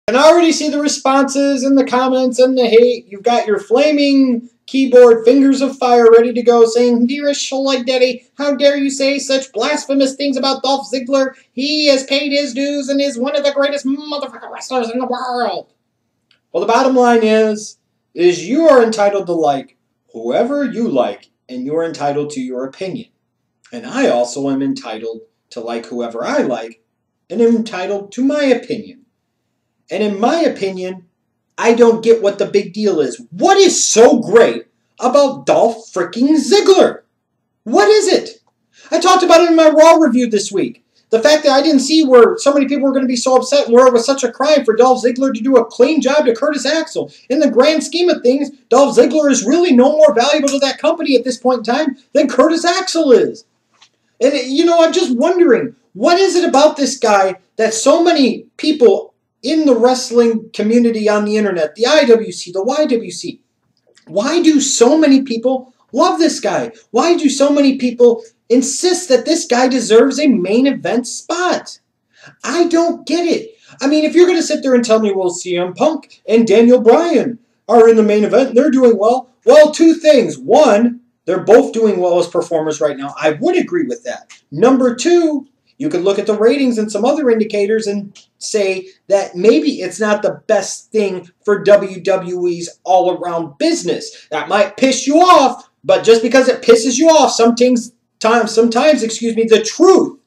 And I already see the responses and the comments and the hate. You've got your flaming keyboard fingers of fire ready to go saying, "Dearest Sholite Daddy, how dare you say such blasphemous things about Dolph Ziggler? He has paid his dues and is one of the greatest motherfucking wrestlers in the world." Well, the bottom line is you are entitled to like whoever you like, and you're entitled to your opinion. And I also am entitled to like whoever I like, and am entitled to my opinion. And in my opinion, I don't get what the big deal is. What is so great about Dolph freaking Ziggler? What is it? I talked about it in my Raw review this week. The fact that I didn't see where so many people were going to be so upset and where it was such a crime for Dolph Ziggler to do a clean job to Curtis Axel. In the grand scheme of things, Dolph Ziggler is really no more valuable to that company at this point in time than Curtis Axel is. And, I'm just wondering, what is it about this guy that so many people in the wrestling community on the internet, the IWC, the YWC, why do so many people love this guy? Why do so many people insist that this guy deserves a main event spot? I don't get it. I mean, if you're going to sit there and tell me, well, CM Punk and Daniel Bryan are in the main event and they're doing well, well, two things. One, they're both doing well as performers right now. I would agree with that. Number two, you could look at the ratings and some other indicators and say that maybe it's not the best thing for WWE's all-around business. That might piss you off, but just because it pisses you off, sometimes, the truth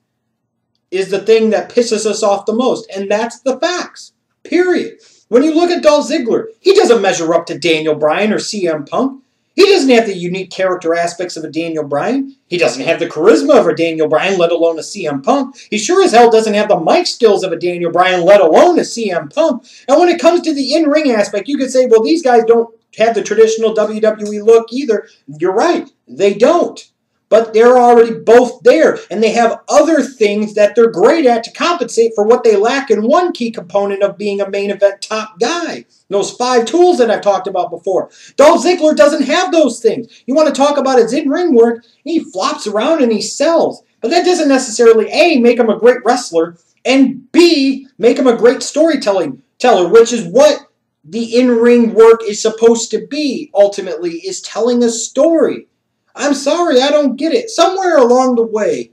is the thing that pisses us off the most, and that's the facts, period. When you look at Dolph Ziggler, he doesn't measure up to Daniel Bryan or CM Punk. He doesn't have the unique character aspects of a Daniel Bryan. He doesn't have the charisma of a Daniel Bryan, let alone a CM Punk. He sure as hell doesn't have the mic skills of a Daniel Bryan, let alone a CM Punk. And when it comes to the in-ring aspect, you could say, well, these guys don't have the traditional WWE look either. You're right, they don't. But they're already both there, and they have other things that they're great at to compensate for what they lack in one key component of being a main event top guy. Those 5 tools that I've talked about before. Dolph Ziggler doesn't have those things. You want to talk about his in-ring work, he flops around and he sells. But that doesn't necessarily, A, make him a great wrestler, and B, make him a great storyteller, which is what the in-ring work is supposed to be, ultimately, is telling a story. I'm sorry, I don't get it. Somewhere along the way,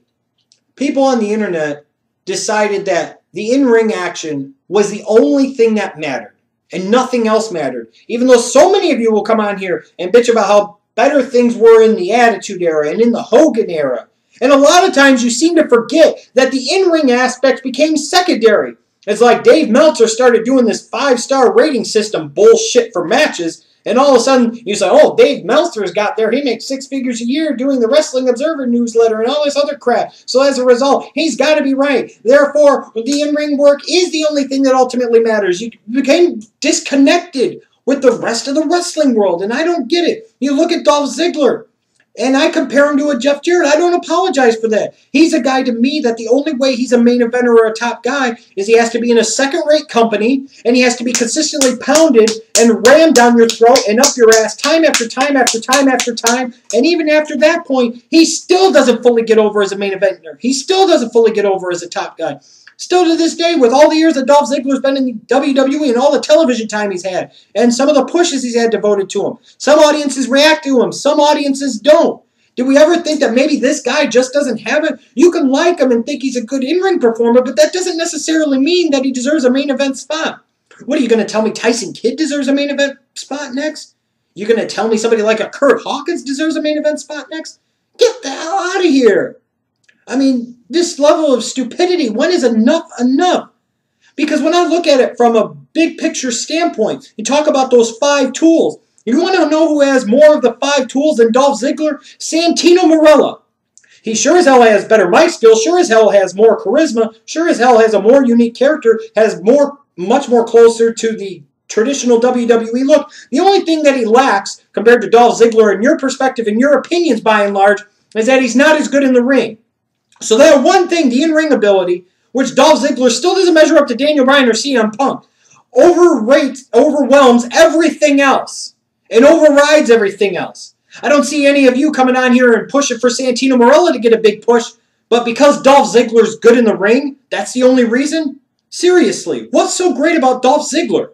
people on the internet decided that the in-ring action was the only thing that mattered, and nothing else mattered. Even though so many of you will come on here and bitch about how better things were in the Attitude Era and in the Hogan Era. And a lot of times you seem to forget that the in-ring aspect became secondary. It's like Dave Meltzer started doing this 5-star rating system bullshit for matches, and all of a sudden, you say, oh, Dave Meltzer's got there. He makes 6 figures a year doing the Wrestling Observer newsletter and all this other crap. So as a result, he's got to be right. Therefore, the in-ring work is the only thing that ultimately matters. You became disconnected with the rest of the wrestling world, and I don't get it. You look at Dolph Ziggler, and I compare him to a Jeff Jarrett. I don't apologize for that. He's a guy to me that the only way he's a main eventer or a top guy is he has to be in a second-rate company, and he has to be consistently pounded and rammed down your throat and up your ass time after time after time after time. And even after that point, he still doesn't fully get over as a main eventer. He still doesn't fully get over as a top guy. Still to this day, with all the years that Dolph Ziggler's been in the WWE and all the television time he's had, and some of the pushes he's had devoted to him, some audiences react to him, some audiences don't. Did we ever think that maybe this guy just doesn't have it? You can like him and think he's a good in-ring performer, but that doesn't necessarily mean that he deserves a main event spot. What, are you going to tell me Tyson Kidd deserves a main event spot next? You're going to tell me somebody like a Kurt Hawkins deserves a main event spot next? Get the hell out of here. I mean, this level of stupidity, when is enough enough? Because when I look at it from a big picture standpoint, you talk about those 5 tools. You want to know who has more of the 5 tools than Dolph Ziggler? Santino Marella. He sure as hell has better mic skills, sure as hell has more charisma, sure as hell has a more unique character, has much more closer to the traditional WWE look. The only thing that he lacks compared to Dolph Ziggler in your perspective and your opinions by and large is that he's not as good in the ring. So that one thing, the in-ring ability, which Dolph Ziggler still doesn't measure up to Daniel Bryan or CM Punk, overwhelms everything else and overrides everything else. I don't see any of you coming on here and pushing for Santino Marella to get a big push, but because Dolph Ziggler's good in the ring, that's the only reason? Seriously, what's so great about Dolph Ziggler?